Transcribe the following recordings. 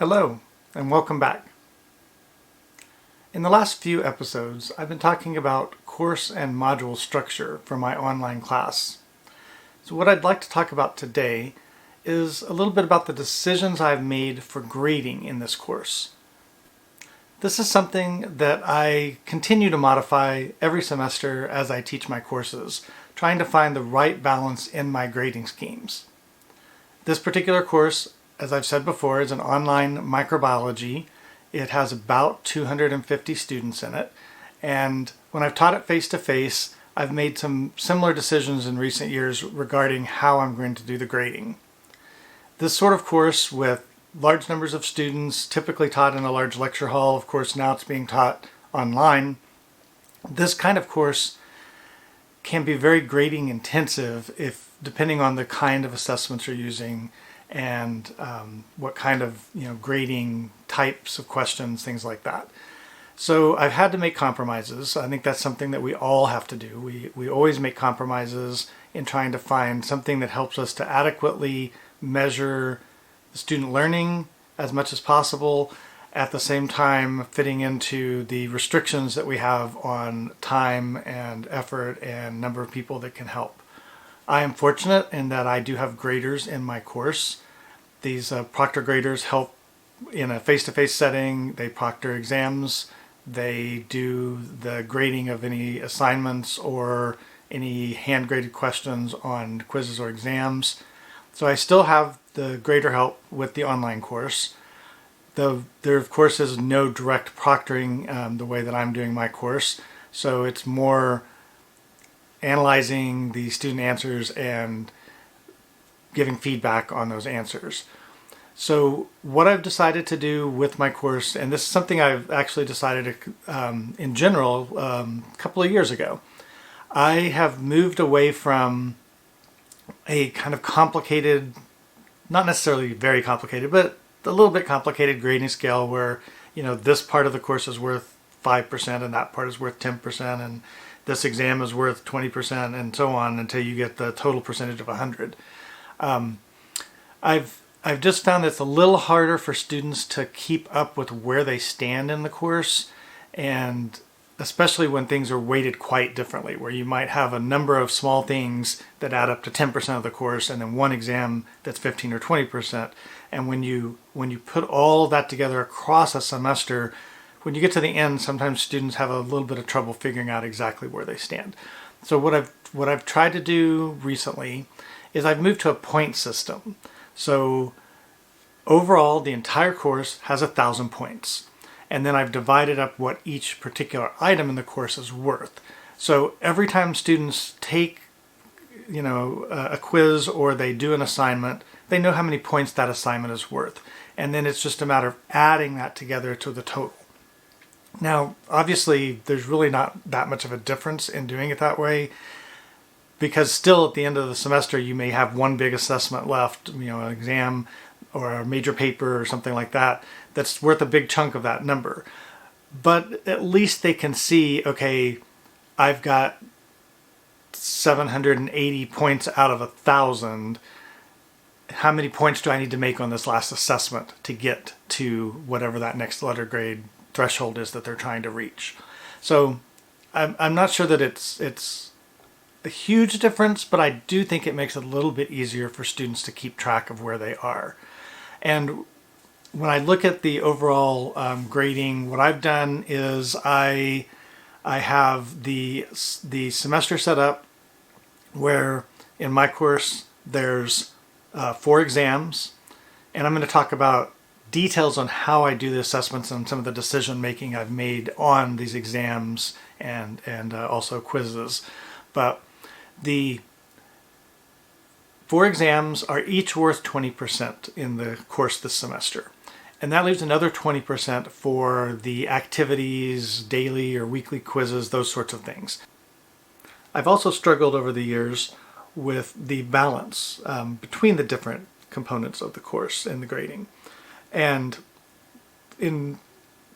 Hello, and welcome back. In the last few episodes, I've been talking about course and module structure for my online class. So what I'd like to talk about today is a little bit about the decisions I've made for grading in this course. This is something that I continue to modify every semester as I teach my courses, trying to find the right balance in my grading schemes. This particular course, as I've said before, is an online microbiology. It has about 250 students in it, and when I've taught it face-to-face, I've made some similar decisions in recent years regarding how I'm going to do the grading. This sort of course with large numbers of students, typically taught in a large lecture hall, of course now it's being taught online, this kind of course can be very grading intensive depending on the kind of assessments you're using and what kind of grading types of questions, things like that. So I've had to make compromises. I think that's something that we all have to do. We always make compromises in trying to find something that helps us to adequately measure the student learning as much as possible, at the same time fitting into the restrictions that we have on time and effort and number of people that can help. I am fortunate in that I do have graders in my course. These proctor graders help in a face-to-face setting. They proctor exams. They do the grading of any assignments or any hand-graded questions on quizzes or exams. So I still have the grader help with the online course. There of course is no direct proctoring the way that I'm doing my course. So it's more analyzing the student answers and giving feedback on those answers. So what I've decided to do with my course, and this is something I've actually decided in general a couple of years ago, I have moved away from a kind of complicated, not necessarily very complicated, but a little bit complicated grading scale where, this part of the course is worth 5% and that part is worth 10% and this exam is worth 20% and so on until you get the total percentage of 100. I've just found that it's a little harder for students to keep up with where they stand in the course, and especially when things are weighted quite differently, where you might have a number of small things that add up to 10% of the course and then one exam that's 15 or 20%. And when you put all that together across a semester, when you get to the end, sometimes students have a little bit of trouble figuring out exactly where they stand. So what I've tried to do recently is I've moved to a point system. So overall, the entire course has 1,000 points. And then I've divided up what each particular item in the course is worth. So every time students take, a quiz or they do an assignment, they know how many points that assignment is worth. And then it's just a matter of adding that together to the total. Now, obviously, there's really not that much of a difference in doing it that way, because still at the end of the semester, you may have one big assessment left, an exam or a major paper or something like that, that's worth a big chunk of that number. But at least they can see, okay, I've got 780 points out of 1,000. How many points do I need to make on this last assessment to get to whatever that next letter grade threshold is that they're trying to reach? So I'm not sure that it's a huge difference, but I do think it makes it a little bit easier for students to keep track of where they are. And when I look at the overall grading, what I've done is I have the semester set up where in my course there's 4 exams, and I'm going to talk about details on how I do the assessments and some of the decision making I've made on these exams and also quizzes. But the 4 exams are each worth 20% in the course this semester. And that leaves another 20% for the activities, daily or weekly quizzes, those sorts of things. I've also struggled over the years with the balance between the different components of the course in the grading. And in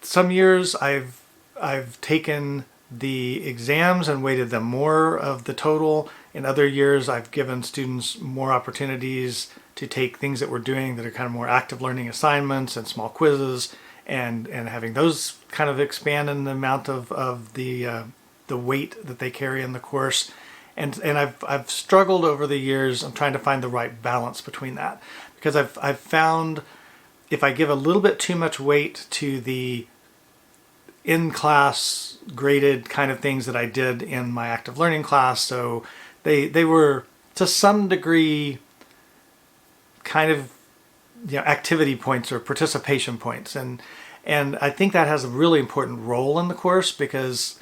some years I've taken the exams and weighted them more of the total, In other years, I've given students more opportunities to take things that we're doing that are kind of more active learning assignments and small quizzes, and having those kind of expand in the amount of the weight that they carry in the course. And I've struggled over the years. I'm trying to find the right balance between that, because I've found if I give a little bit too much weight to the in-class graded kind of things that I did in my active learning class, so they were to some degree kind of, activity points or participation points, and I think that has a really important role in the course, because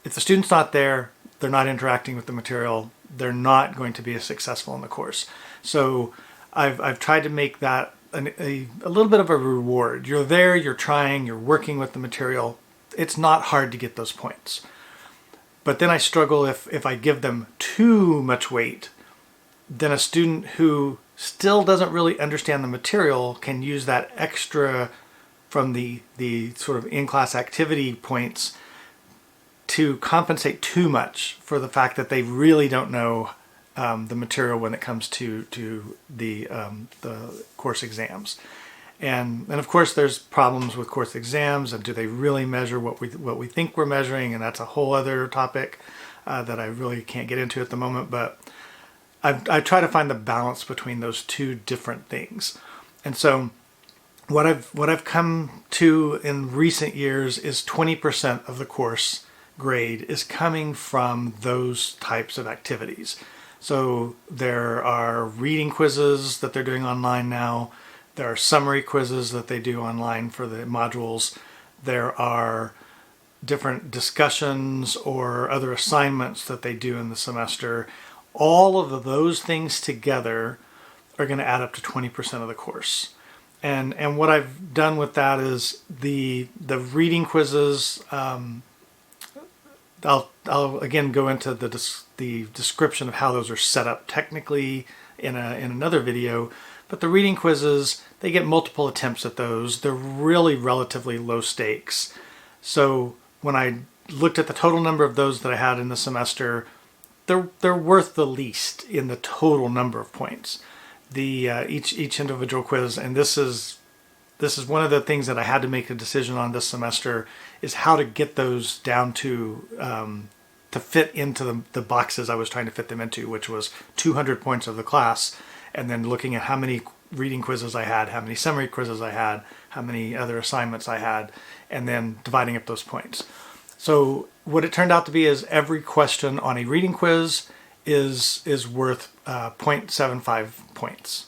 if the student's not there, they're not interacting with the material, they're not going to be as successful in the course. So I've tried to make that a little bit of a reward. You're there, you're trying, you're working with the material. It's not hard to get those points. But then I struggle if I give them too much weight, then a student who still doesn't really understand the material can use that extra from the sort of in-class activity points to compensate too much for the fact that they really don't know the material when it comes to the course exams. And of course there's problems with course exams, and do they really measure what we think we're measuring, and that's a whole other topic that I really can't get into at the moment, but I try to find the balance between those two different things. And so what I've come to in recent years is 20% of the course grade is coming from those types of activities. So there are reading quizzes that they're doing online now. There are summary quizzes that they do online for the modules. There are different discussions or other assignments that they do in the semester. All of those things together are going to add up to 20% of the course. And what I've done with that is the reading quizzes. I'll again go into the description of how those are set up technically in another video. But the reading quizzes, they get multiple attempts at those. They're really relatively low stakes. So when I looked at the total number of those that I had in the semester, they're worth the least in the total number of points. Each individual quiz, and this is one of the things that I had to make a decision on this semester, is how to get those down to fit into the boxes I was trying to fit them into, which was 200 points of the class, and then looking at how many reading quizzes I had, how many summary quizzes I had, how many other assignments I had, and then dividing up those points. So what it turned out to be is every question on a reading quiz is worth 0.75 points.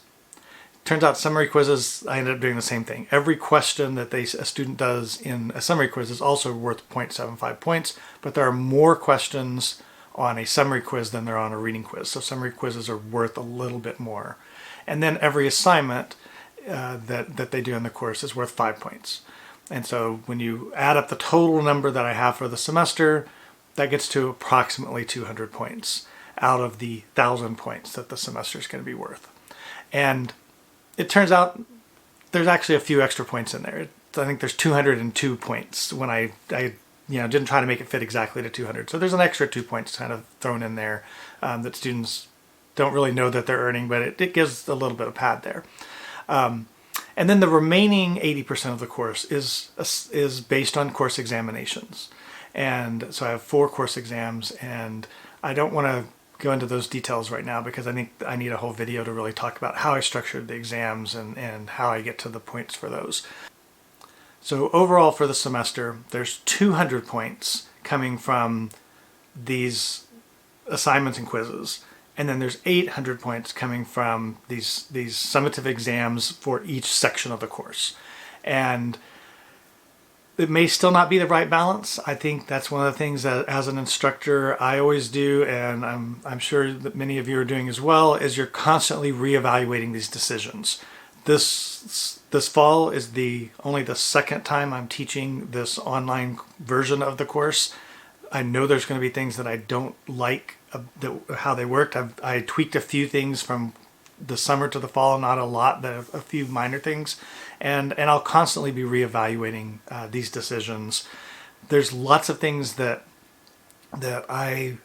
Turns out summary quizzes, I ended up doing the same thing. Every question that a student does in a summary quiz is also worth 0.75 points, but there are more questions on a summary quiz than there are on a reading quiz. So summary quizzes are worth a little bit more. And then every assignment that they do in the course is worth 5 points. And so when you add up the total number that I have for the semester, that gets to approximately 200 points out of the 1,000 points that the semester is going to be worth. And it turns out there's actually a few extra points in there. I think there's 202 points when I didn't try to make it fit exactly to 200. So there's an extra 2 points kind of thrown in there that students don't really know that they're earning, but it gives a little bit of pad there. And then the remaining 80% of the course is based on course examinations. And so I have 4 course exams, and I don't want to go into those details right now because I think I need a whole video to really talk about how I structured the exams and how I get to the points for those. So overall for the semester, there's 200 points coming from these assignments and quizzes. And then there's 800 points coming from these summative exams for each section of the course. And it may still not be the right balance. I think that's one of the things that as an instructor I always do, and I'm sure that many of you are doing as well, is you're constantly reevaluating these decisions. This fall is only the second time I'm teaching this online version of the course. I know there's going to be things that I don't like how they worked. I tweaked a few things from the summer to the fall, not a lot, but a few minor things. And I'll constantly be reevaluating these decisions. There's lots of things that I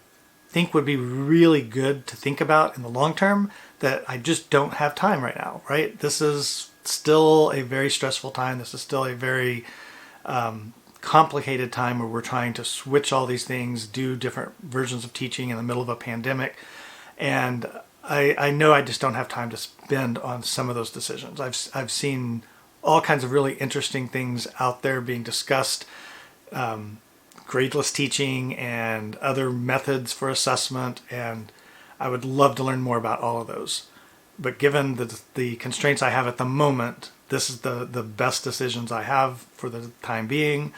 think would be really good to think about in the long term that I just don't have time right now, right? This is still a very stressful time. This is still a very complicated time where we're trying to switch all these things, do different versions of teaching in the middle of a pandemic. And I know I just don't have time to spend on some of those decisions. I've seen all kinds of really interesting things out there being discussed, gradeless teaching and other methods for assessment, and I would love to learn more about all of those. But given the constraints I have at the moment, this is the best decisions I have for the time being.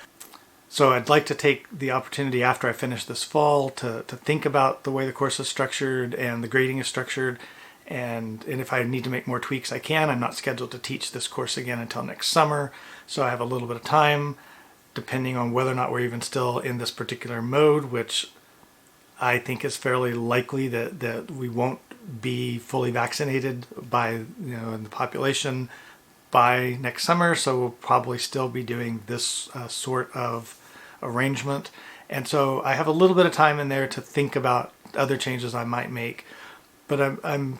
So I'd like to take the opportunity after I finish this fall to think about the way the course is structured and the grading is structured. And if I need to make more tweaks, I can. I'm not scheduled to teach this course again until next summer. So I have a little bit of time, depending on whether or not we're even still in this particular mode, which I think is fairly likely that we won't be fully vaccinated by, in the population by next summer. So we'll probably still be doing this sort of arrangement. And so I have a little bit of time in there to think about other changes I might make. But I'm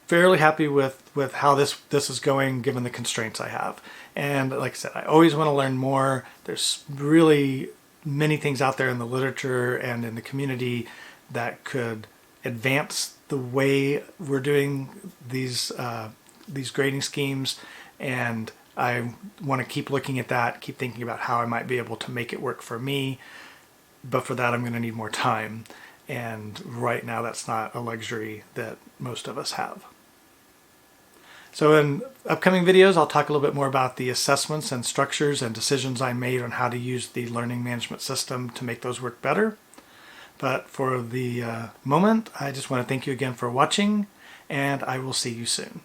fairly happy with how this is going given the constraints I have. And like I said, I always want to learn more. There's really many things out there in the literature and in the community that could advance the way we're doing these grading schemes. And I want to keep looking at that, keep thinking about how I might be able to make it work for me. But for that, I'm going to need more time. And right now, that's not a luxury that most of us have. So in upcoming videos, I'll talk a little bit more about the assessments and structures and decisions I made on how to use the learning management system to make those work better. But for the moment, I just want to thank you again for watching, and I will see you soon.